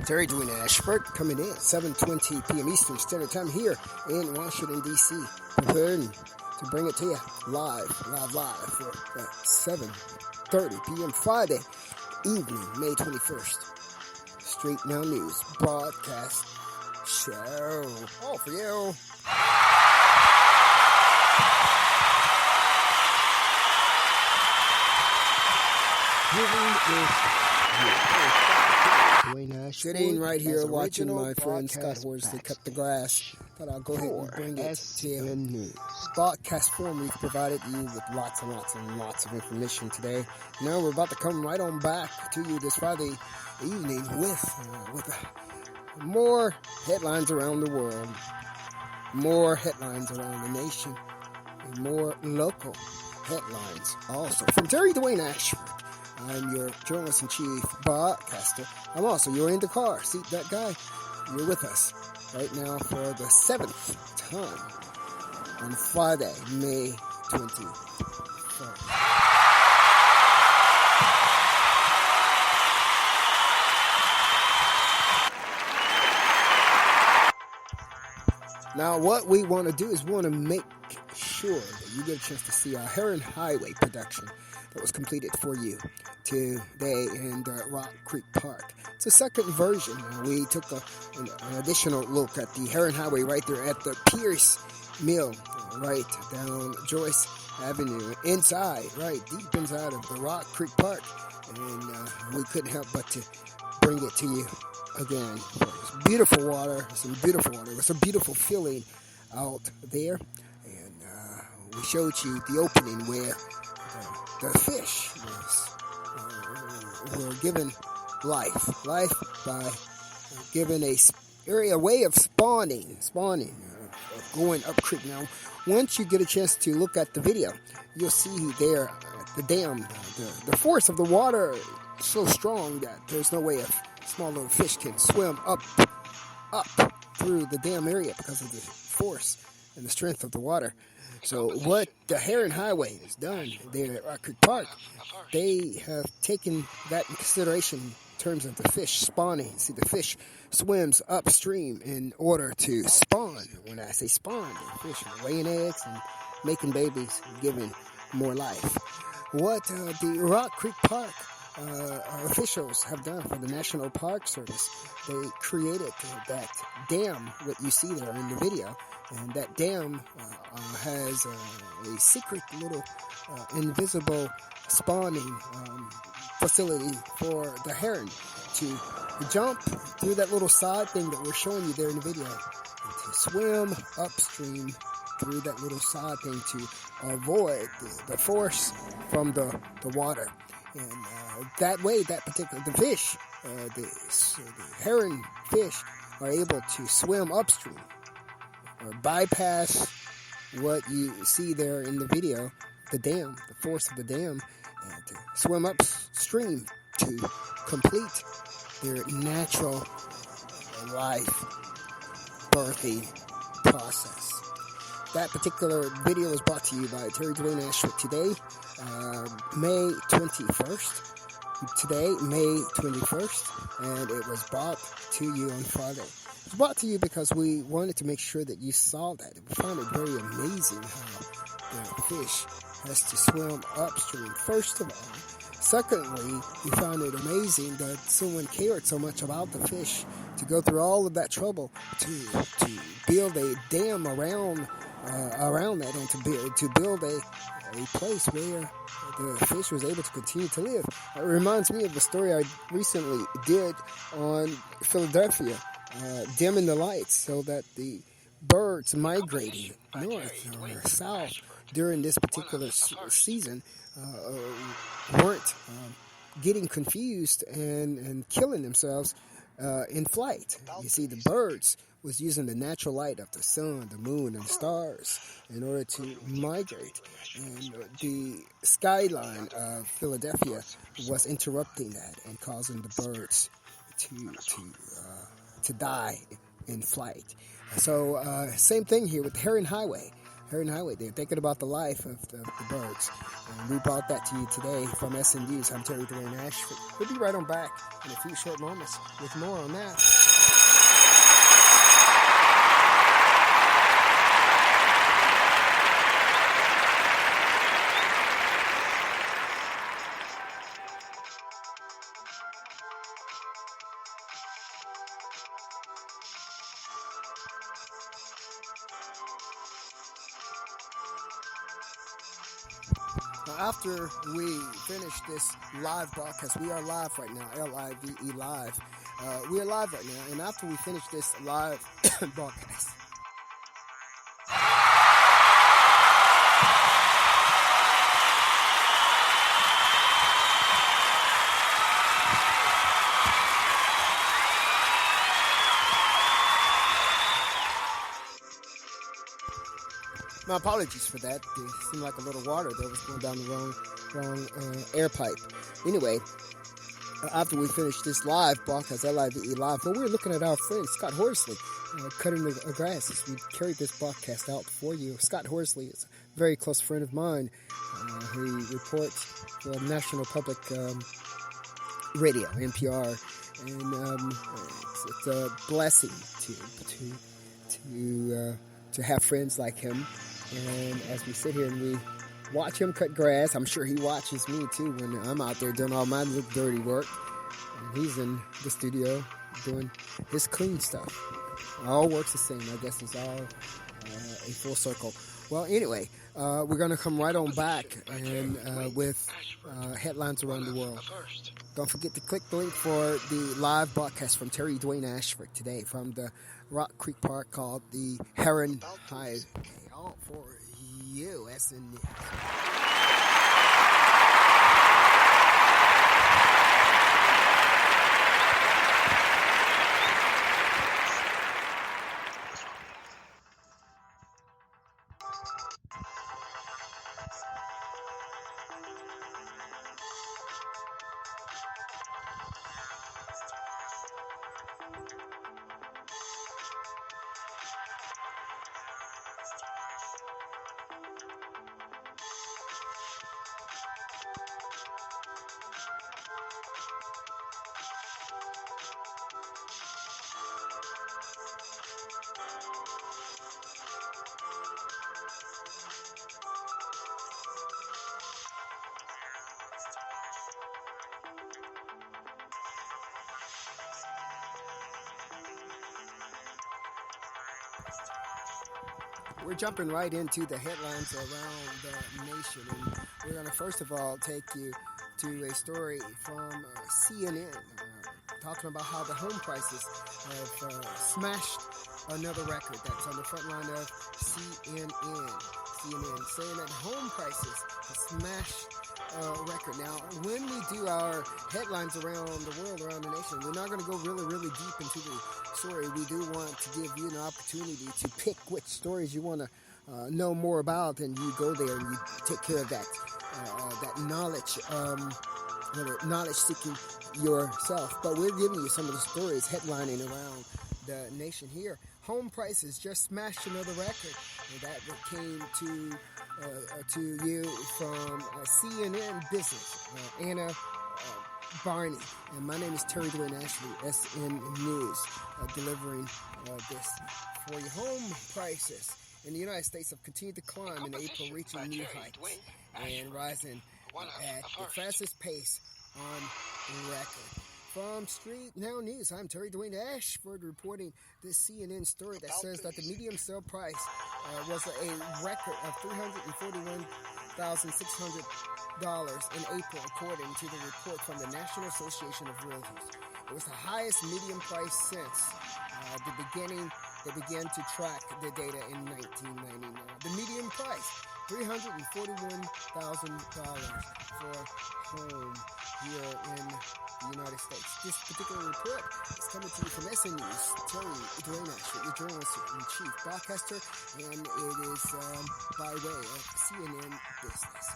Terry-Dwayne-Ashford coming in at 7:20 p.m. Eastern Standard Time here in Washington, D.C. Preparing to bring it to you live for 7:30 p.m. Friday evening, May 21st. Straight Now News broadcast show. All for you. Sitting right here watching my friend Scott Horsley cut the grass. Thought I'll go ahead and bring it to you. Broadcast form, we've provided you with lots and lots of information today. Now we're about to come right on back to you this Friday evening with more headlines around the world, more headlines around the nation, and more local headlines also. From Terry-Dwayne-Ashford, I'm your journalist-in-chief broadcaster. I'm also your in-the-car-seat DatGuY. You're with us right now for the 7th time on Friday, May 21st. Now, what we want to do is we want to make sure that you get a chance to see our Heron Highway production that was completed for you today in the Rock Creek Park. It's a second version. We took an additional look at the Heron Highway right there at the Pierce Mill, right down Joyce Avenue, right deep inside of the Rock Creek Park. And we couldn't help but to bring it to you again. Some beautiful water. It was a beautiful feeling out there. And we showed you the opening where the fish were given life by giving a way of spawning, going up creek. Now, once you get a chance to look at the video, you'll see there the dam, the force of the water is so strong that there's no way a small little fish can swim up through the dam area because of the force and the strength of the water. So what the Heron Highway has done there at Rock Creek Park, they have taken that in consideration in terms of the fish spawning. See, the fish swims upstream in order to spawn. When I say spawn, the fish are laying eggs and making babies and giving more life. What the Rock Creek Park officials have done for the National Park Service, they created that dam, what you see there in the video. And that dam has a secret little invisible spawning facility for the heron to jump through that little side thing that we're showing you there in the video and to swim upstream through that little side thing to avoid the force from the water. And that way, the fish, the heron fish are able to swim upstream or bypass what you see there in the video, the dam, the force of the dam, and to swim upstream to complete their natural life birthing process. That particular video was brought to you by Terry-Dwayne-Ashford today, May 21st. Today, May 21st, and it was brought to you on Friday. It was brought to you because we wanted to make sure that you saw that. We found it very amazing how the fish has to swim upstream, first of all. Secondly, we found it amazing that someone cared so much about the fish to go through all of that trouble to build a dam around that and to build a place where the fish was able to continue to live. It reminds me of the story I recently did on Philadelphia, dimming the lights so that the birds migrating north or south during this particular season weren't getting confused and killing themselves in flight. You see, the birds was using the natural light of the sun, the moon, and the stars in order to migrate. And the skyline of Philadelphia was interrupting that and causing the birds to die in flight. So same thing here with the Heron Highway. Heron Highway. They're thinking about the life of the birds. And we brought that to you today from SNnews. I'm Terry-Dwayne-Ashford. We'll be right on back in a few short moments with more on that. After we finish this live broadcast, we are live right now, L-I-V-E live. We are live right now, and after we finish this live broadcast, my apologies for that. It seemed like a little water that was going down the wrong air pipe. Anyway, after we finished this live broadcast, L-I-V-E live, well, we were looking at our friend Scott Horsley cutting the grass as we carried this broadcast out for you. Scott Horsley is a very close friend of mine. He reports for National Public Radio, NPR, and it's a blessing to have friends like him. And as we sit here and we watch him cut grass, I'm sure he watches me too when I'm out there doing all my little dirty work. And he's in the studio doing his clean stuff. All works the same. I guess it's all a full circle. Well, anyway, we're going to come right on back and with headlines around the world. Don't forget to click the link for the live broadcast from Terry-Dwayne-Ashford today from the Rock Creek Park called the Heron Highway. All for you, SNnews. We're jumping right into the headlines around the nation, and we're going to first of all take you to a story from CNN talking about how the home prices have smashed another record. That's on the front line of CNN saying that home prices have smashed a record. Now, when we do our headlines around the world, around the nation, we're not going to go really deep into the story. We do want to give you an opportunity to pick which stories you want to know more about, and you go there and you take care of that knowledge, knowledge seeking yourself. But we're giving you some of the stories headlining around the nation here. Home prices just smashed another record. And that came to you from CNN Business, Anna Barney. And my name is Terry-Dwayne-Ashford, SNnews, delivering this for you. Home prices in the United States have continued to climb in April, reaching new heights and rising at the fastest pace on record. From Street Now News, I'm Terry-Dwayne-Ashford reporting this CNN story that says that the median sale price was a record of $341,600 in April, according to the report from the National Association of Realtors. It was the highest median price since they began to track the data in 1999. The median price, $341,000 for home here in the United States. This particular report is coming to you from SNnews, Terry-Dwayne-Ashford, your journalist-in-chief broadcaster, and it is by way of CNN Business.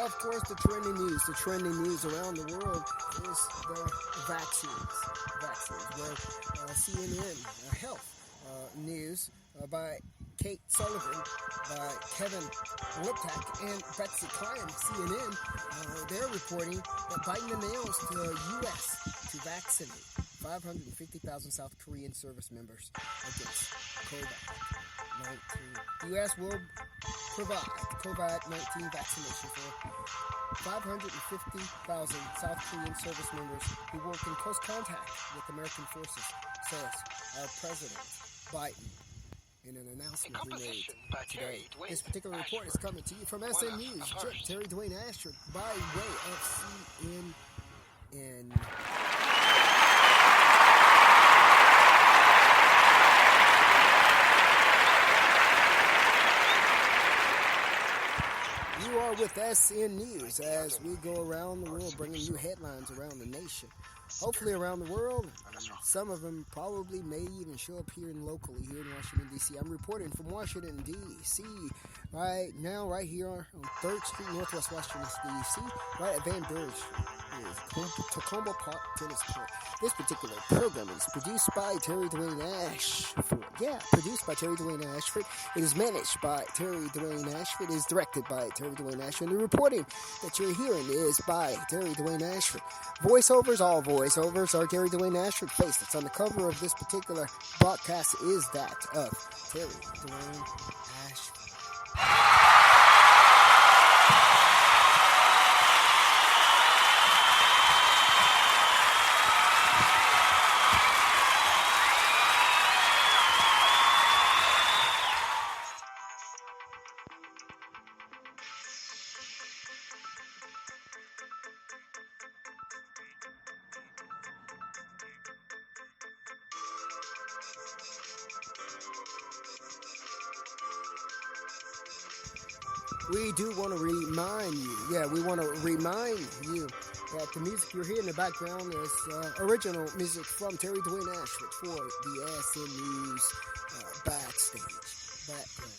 Of course, the trending news. The trending news around the world is the vaccines. Where CNN Health News by Kate Sullivan, by Kevin Liptak, and Betsy Klein, CNN, they're reporting that Biden announced the U.S. to vaccinate 550,000 South Korean service members against COVID-19. The U.S. will provide COVID-19 vaccination for 550,000 South Korean service members who work in close contact with American forces, says our President Biden in an announcement he made today. This particular report is coming to you from SNnews. Terry-Dwayne-Ashford by way of CNN. You are with SNnews as we go around the world bringing you headlines around the nation. Hopefully around the world. Some of them probably may even show up here locally here in Washington, D.C. I'm reporting from Washington, D.C. right now, right here on 3rd Street, Northwest Washington, D.C., right at Van Buren Street. Takoma Park Tennis Court. This particular program is produced by terry-dwayne-ashford. Produced by terry-dwayne-ashford. It is managed by terry-dwayne-ashford. It is directed by terry-dwayne-ashford. And the reporting that you're hearing is by terry-dwayne-ashford. Voiceovers, all voiceovers are terry-dwayne-ashford. Face that's on the cover of this particular broadcast is that of terry-dwayne-ashford. We do want to remind you that the music you're hearing in the background is original music from terry-dwayne-ashford for the SNnews backstage background.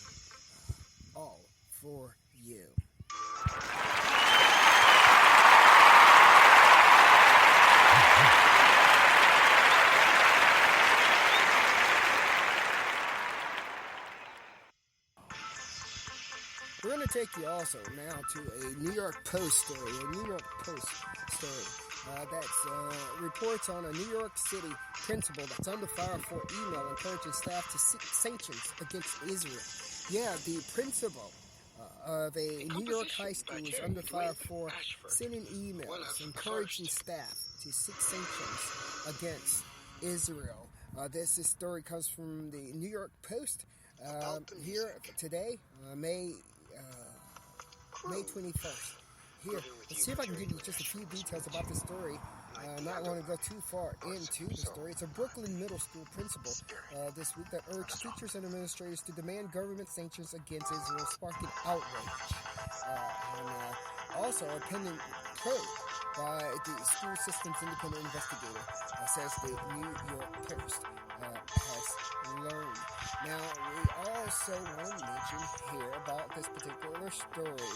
All for you. We're going to take you also now to a New York Post story. That reports on a New York City principal that's under fire for email encouraging staff to seek sanctions against Israel. The principal of a New York high school is under fire for sending emails encouraging staff to seek sanctions against Israel. This story comes from the New York Post here today, May 21st. Here, let's see if I can give you just a few details about this story. I'm not going to go too far into the story. It's a Brooklyn middle school principal this week that urged teachers and administrators to demand government sanctions against Israel, sparking outrage. Also, a pending probe by the school system's independent investigator says the New York Post has learned. Now, we also want to mention here about this particular story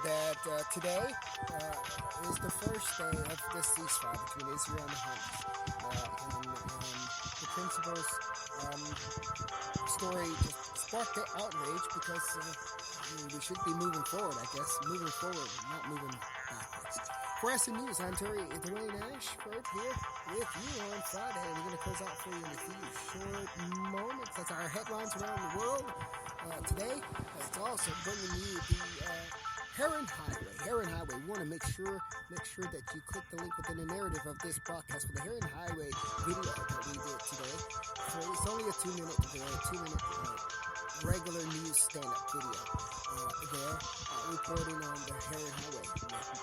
that today is the first day of the ceasefire between Israel and Hamas. The principal's story just sparked the outrage because we should be moving forward, I guess. Moving forward, not moving backwards. For SNnews, I'm Terry-Dwayne-Ashford here with you on Friday. We're going to close out for you in a few short moments. That's our headlines around the world today. It's also bringing you the Heron Highway. We want to make sure that you click the link within the narrative of this broadcast for the Heron Highway video that we did today. So it's only a 2-minute regular news stand-up video there, reporting on the Heron Highway.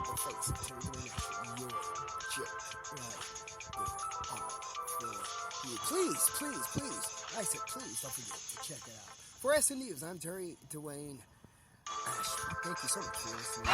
The face of terry-dwayne-ashford, your jet right there for you. Please, I said please don't forget to check it out. For SNnews, I'm Terry-Dwayne-Ashford. Thank you so much for listening.